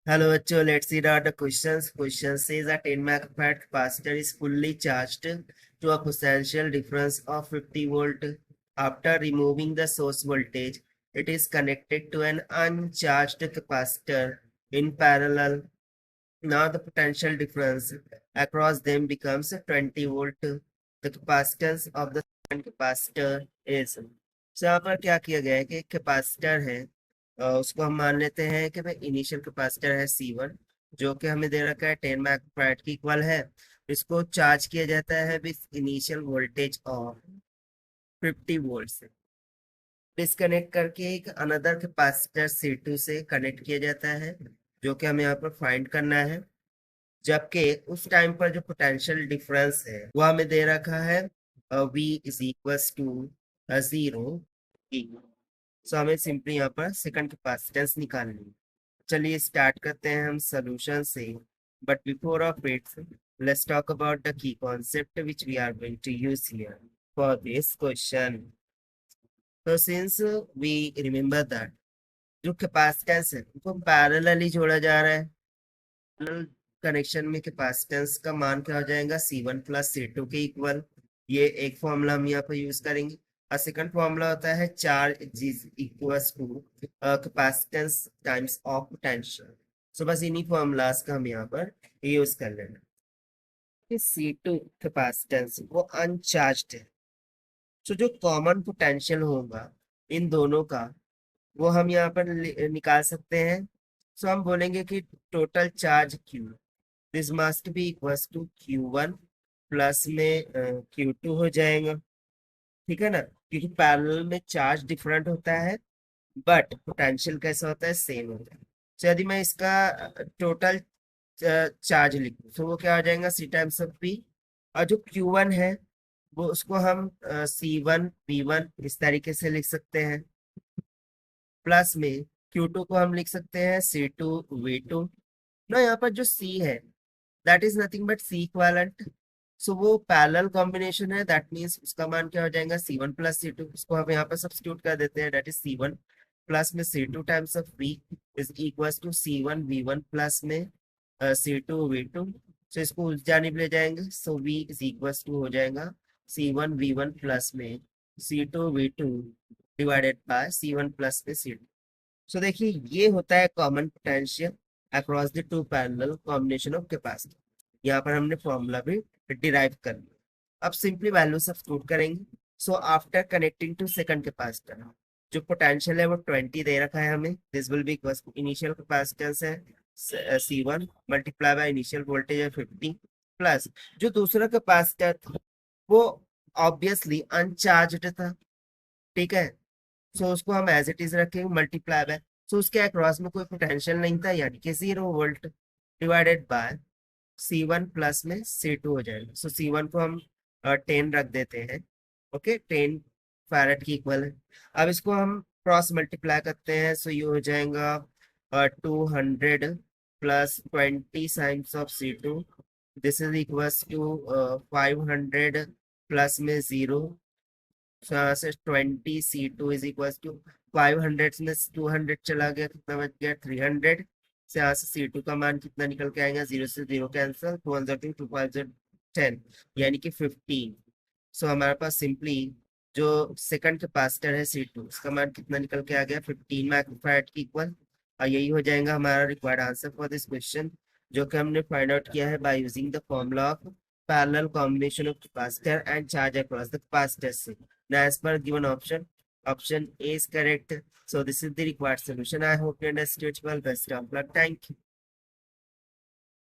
Hello, bachcho. Let's see out the questions. Question says a 10 microfarad capacitor is fully charged to a potential difference of 50 volt. After removing the source voltage, it is connected to an uncharged capacitor in parallel. Now the potential difference across them becomes 20 volt. The capacitance of the second capacitor is. So यहाँ पर क्या किया गया है कि capacitor है, उसको हम मान लेते हैं कि भाई इनिशियल कैपेसिटर है C1, जो कि हमें दे रखा है 10 माइक्रोफैराड की इक्वल है। इसको चार्ज किया जाता है with initial voltage of 50 volt से। डिस्कनेक्ट करके एक अनदर कैपेसिटर C2 से कनेक्ट किया जाता है, जो कि हमें यहाँ पर फाइंड करना है। जबकि उस टाइम पर जो पोटेंशियल डिफरेंस है वो हमें दे रखा है V is equals to 0 E। So हमें सिंपली यहाँ पर सेकंड कैपेसिटेंस निकालनी है। चलिए स्टार्ट करते हैं हम सॉल्यूशन से, but before of it let's talk about the key concept which we are going to use here for this question. तो सिंस वी रिमेंबर दैट जो कैपेसिटेंस है उनको पैरेलली जोड़ा जा रहा है, कनेक्शन में कैपेसिटेंस का मान क्या हो जाएगा C1 प्लस C2 के इक्वल। ये एक फॉर्मूला हम यहाँ पर यूज करेंगे। और सेकंड फॉर्मूला होता है charge is equals to capacitance times of potential. So बस इन्हीं फॉर्मूलाज का हम यहाँ पर यूज कर लेना। C2 कैपेसिटेंस वो अनचार्ज्ड है, तो जो कॉमन पोटेंशियल होगा इन दोनों का वो हम यहाँ पर निकाल सकते हैं। सो हम बोलेंगे कि total charge Q this must be equals to Q1 plus में Q2 हो जाएगा। ठीक है ना, क्योंकि पैरेलल में चार्ज डिफरेंट होता है बट पोटेंशियल कैसा होता है, सेम होता है। तो यदि मैं इसका टोटल चार्ज लिखूं तो वो क्या हो जाएगा C टाइम्स ऑफ P। और जो Q1 है वो उसको हम C1 V1 इस तरीके से लिख सकते हैं, प्लस में Q2 को हम लिख सकते हैं C2 V2 ना। यहाँ पर जो C है that is nothing but C equivalent. So वो पैरेलल कॉम्बिनेशन है, दैट मीन्स उसका मान क्या हो जाएगा C1 प्लस C2। इसको हम यहाँ पर सब्स्टिट्यूट कर देते हैं, दैट इज C1 प्लस में C2 times of V is equals to C1 V1 plus में C2 V2। सो इसको उस जानिब ले जाएंगे, so V is equals to हो जाएगा C1 V1 प्लस में C2 V2 divided by C1 plus में C2। सो देखिए ये होता है common potential across the two parallel combination of capacitor. यहाँ पर हमने फॉर्मूला भी डिराइव कर लिया। अब सिंपली वैल्यू सब्स्टिट्यूट करेंगे। So after connecting to second capacitor जो पोटेंशियल है वो 20 दे रखा है हमें। This will be equals to initial capacitance है C1 multiply by initial voltage है 50 प्लस जो दूसरा कैपेसिटर था वो ऑब्वियसली अनचार्ज्ड था। ठीक है, सो उसको हम एज इट इज रखेंगे मल्टीप्लाई बाय। सो उसके अक्रॉस में कोई पोटेंशियल नहीं था, यानी कि 0 volt divided by C1 plus में C2 हो जाएगा। सो C1 को हम 10 रख देते हैं। ओके, 10 फैरेड की इक्वल है। अब इसको हम क्रॉस मल्टीप्लाई करते हैं, सो ये हो जाएगा 200 plus 20 science of C2 this is equals to 500 plus में 0। So, यहाँ से 20 C2 इज इक्वल टू 500 में 200 चला गया, कितना बच गया 300। से यहाँ से C2 का मान कितना निकल के आएगा, 0 से 0 कैंसिल, 2 2 5 10 यानी कि 15। सो हमारे पास सिंपली जो सेकंड कैपेसिटर है C2 उसका मान कितना निकल के आ गया 15 माइक्रोफैराड की इक्वल। और यही हो जाएगा हमारा required answer for this question, जो कि हमने फाइंड आउट किया है by using the formula of parallel combination of capacitor and charge across the capacitor. Now, as per given option, option A is correct. So this is the required solution. I hope you understood well. Best of luck. Thank you.